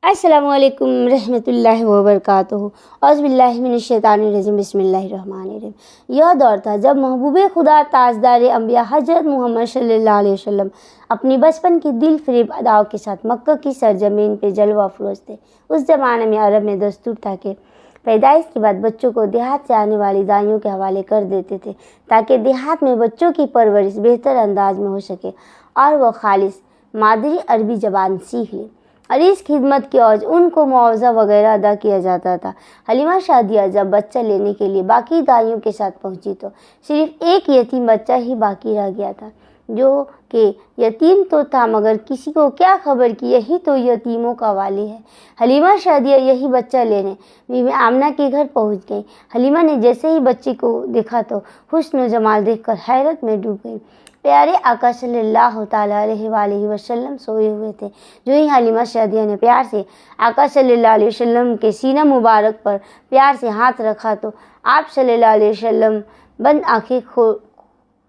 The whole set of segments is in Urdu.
السلام علیکم رحمۃ اللہ وبرکاتہ۔ اعوذ باللہ من الشیطان الرجیم، بسم اللہ الرحمن الرحیم۔ یہ دور تھا جب محبوب خدا تاجدار انبیاء حضرت محمد صلی اللہ علیہ وسلم اپنی بچپن کی دل فریب اداؤں کے ساتھ مکہ کی سرزمین پہ جلوہ افروز تھے۔ اس زمانے میں عرب میں دستور تھا کہ پیدائش کے بعد بچوں کو دیہات سے آنے والی دائیوں کے حوالے کر دیتے تھے تاکہ دیہات میں بچوں کی پرورش بہتر انداز میں ہو سکے اور وہ خالص مادری عربی زبان سیکھ لیں، اور اس خدمت کے عوض ان کو معاوضہ وغیرہ ادا کیا جاتا تھا۔ حلیمہ سعدیہ جب بچہ لینے کے لیے باقی دائیوں کے ساتھ پہنچی تو صرف ایک یتیم بچہ ہی باقی رہ گیا تھا، جو کہ یتیم تو تھا مگر کسی کو کیا خبر کہ یہی تو یتیموں کا والی ہے۔ حلیمہ سعدیہ یہی بچہ لینے بی بی آمنہ کے گھر پہنچ گئی۔ حلیمہ نے جیسے ہی بچے کو دیکھا تو حسن و جمال دیکھ کر حیرت میں ڈوب گئی۔ پیارے آقا صلی اللہ تعالیٰ علیہ وآلہ وسلم سوئے ہوئے تھے۔ جو ہی حلیمہ سعدیہ نے پیار سے آقا صلی اللہ علیہ وسلم کے سینہ مبارک پر پیار سے ہاتھ رکھا تو آپ صلی اللہ علیہ وسلم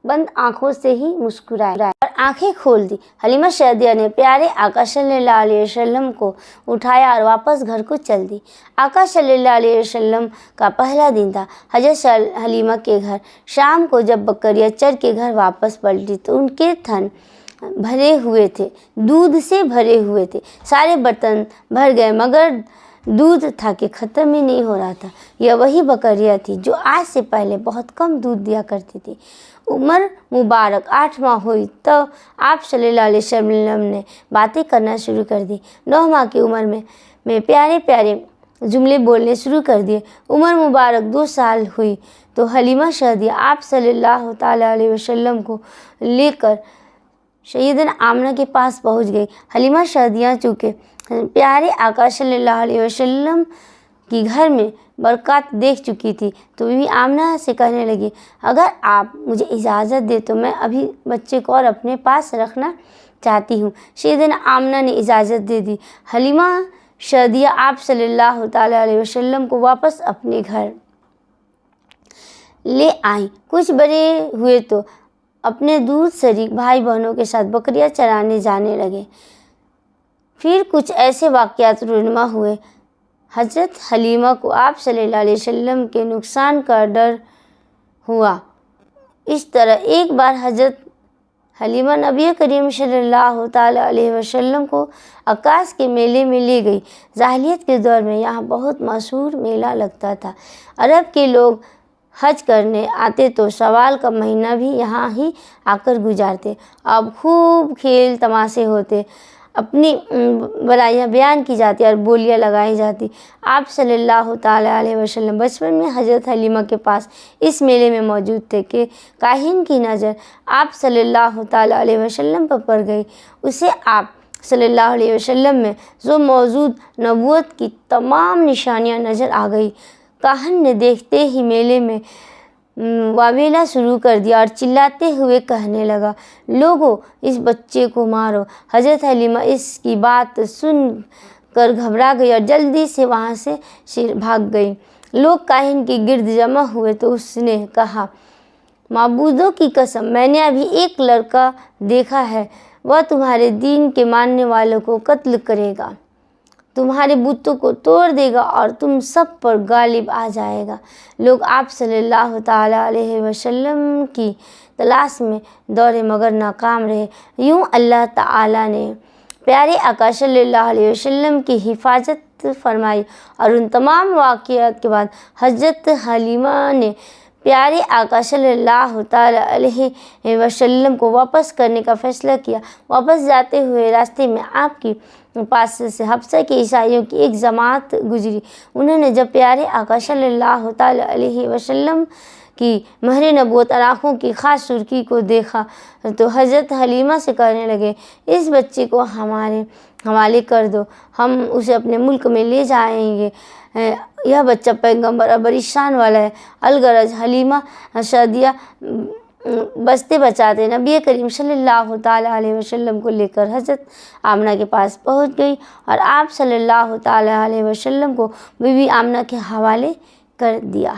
بند آنکھوں سے ہی مسکرائے اور آنکھیں کھول دی۔ حلیمہ سعدیہ نے پیارے آقا صلی اللہ علیہ وسلم کو اٹھایا اور واپس گھر کو چل دی۔ آقا صلی اللہ علیہ وسلم کا پہلا دن تھا۔ حضرت حلیمہ کے گھر شام کو جب بکریاں چر کے گھر واپس پلٹی تو ان کے تھن بھرے ہوئے تھے، دودھ سے بھرے ہوئے تھے، سارے برتن بھر گئے مگر دودھ تھا کہ ختم ہی نہیں ہو رہا تھا۔ یہ وہی بکریاں تھیں جو آج سے پہلے بہت کم دودھ دیا کرتی تھی۔ عمر مبارک 8 ماہ ہوئی تو آپ صلی اللہ علیہ وسلم نے باتیں کرنا شروع کر دی۔ 9 ماہ کی عمر میں پیارے پیارے جملے بولنے شروع کر دیے۔ عمر مبارک 2 سال ہوئی تو حلیمہ سعدیہ آپ صلی اللہ تعالیٰ علیہ وسلم کو لے کر سیدنا آمنہ کے پاس پہنچ گئی۔ حلیمہ سعدیہ چونکہ پیارے آقا صلی اللہ علیہ وسلم کی گھر میں برکات دیکھ چکی تھی تو بی بی آمنہ سے کہنے لگی، اگر آپ مجھے اجازت دے تو میں ابھی بچے کو اور اپنے پاس رکھنا چاہتی ہوں۔ سیدنا آمنہ نے اجازت دے دی۔ حلیمہ سعدیہ آپ صلی اللہ تعالیٰ علیہ وسلم کو واپس اپنے گھر لے آئیں۔ کچھ بڑے ہوئے تو اپنے دودھ شریک بھائی بہنوں کے ساتھ بکریاں چرانے جانے لگے۔ پھر کچھ ایسے واقعات رونما ہوئے۔ حضرت حلیمہ کو آپ صلی اللہ علیہ وسلم کے نقصان کا ڈر ہوا۔ اس طرح ایک بار حضرت حلیمہ نبی کریم صلی اللہ تعالیٰ علیہ وسلم کو عکاص کے میلے میں لے گئی۔ جاہلیت کے دور میں یہاں بہت مشہور میلہ لگتا تھا۔ عرب کے لوگ حج کرنے آتے تو شوال کا مہینہ بھی یہاں ہی آ کر گزارتے۔ اب خوب کھیل تماشے ہوتے، اپنی برائیاں بیان کی جاتی اور بولیاں لگائی جاتی۔ آپ صلی اللہ تعالیٰ علیہ وسلم بچپن میں حضرت حلیمہ کے پاس اس میلے میں موجود تھے کہ کاہن کی نظر آپ صلی اللہ تعالیٰ علیہ وسلم پر پڑ گئی۔ اسے آپ صلی اللہ علیہ وسلم میں جو موجود نبوت کی تمام نشانیاں نظر آ گئی۔ کاہن نے دیکھتے ہی میلے میں واویلا شروع کر دیا اور چلاتے ہوئے کہنے لگا، لوگو اس بچے کو مارو۔ حضرت حلیمہ اس کی بات سن کر گھبرا گئی اور جلدی سے وہاں سے بھاگ گئی۔ لوگ کاہن کے گرد جمع ہوئے تو اس نے کہا، معبودوں کی قسم، میں نے ابھی ایک لڑکا دیکھا ہے، وہ تمہارے دین کے ماننے والوں کو قتل کرے گا، تمہارے بتوں کو توڑ دے گا اور تم سب پر غالب آ جائے گا۔ لوگ آپ صلی اللہ تعالیٰ علیہ وسلم کی تلاش میں دوڑے مگر ناکام رہے۔ یوں اللہ تعالیٰ نے پیارے آقا صلی اللہ علیہ وسلم کی حفاظت فرمائی اور ان تمام واقعات کے بعد حضرت حلیمہ نے پیارے آقا صلی اللہ تعالیٰ علیہ وسلم کو واپس کرنے کا فیصلہ کیا۔ واپس جاتے ہوئے راستے میں آپ کی پاس سے حبشہ کے عیسائیوں کی ایک جماعت گزری۔ انہوں نے جب پیارے آقا صلی اللہ تعالیٰ علیہ وسلم کی مہر نبوت اور آنکھوں کی خاص سرخی کو دیکھا تو حضرت حلیمہ سے کہنے لگے، اس بچے کو ہمارے حوالے کر دو، ہم اسے اپنے ملک میں لے جائیں گے۔ یہ بچہ پیغمبر اور بڑی شان والا ہے۔ الغرض حلیمہ سعدیہ بچتے بچاتے نبی کریم صلی اللہ تعالیٰ علیہ وسلم کو لے کر حضرت آمنہ کے پاس پہنچ گئی اور آپ صلی اللہ تعالیٰ علیہ وسلم کو بی بی آمنہ کے حوالے کر دیا۔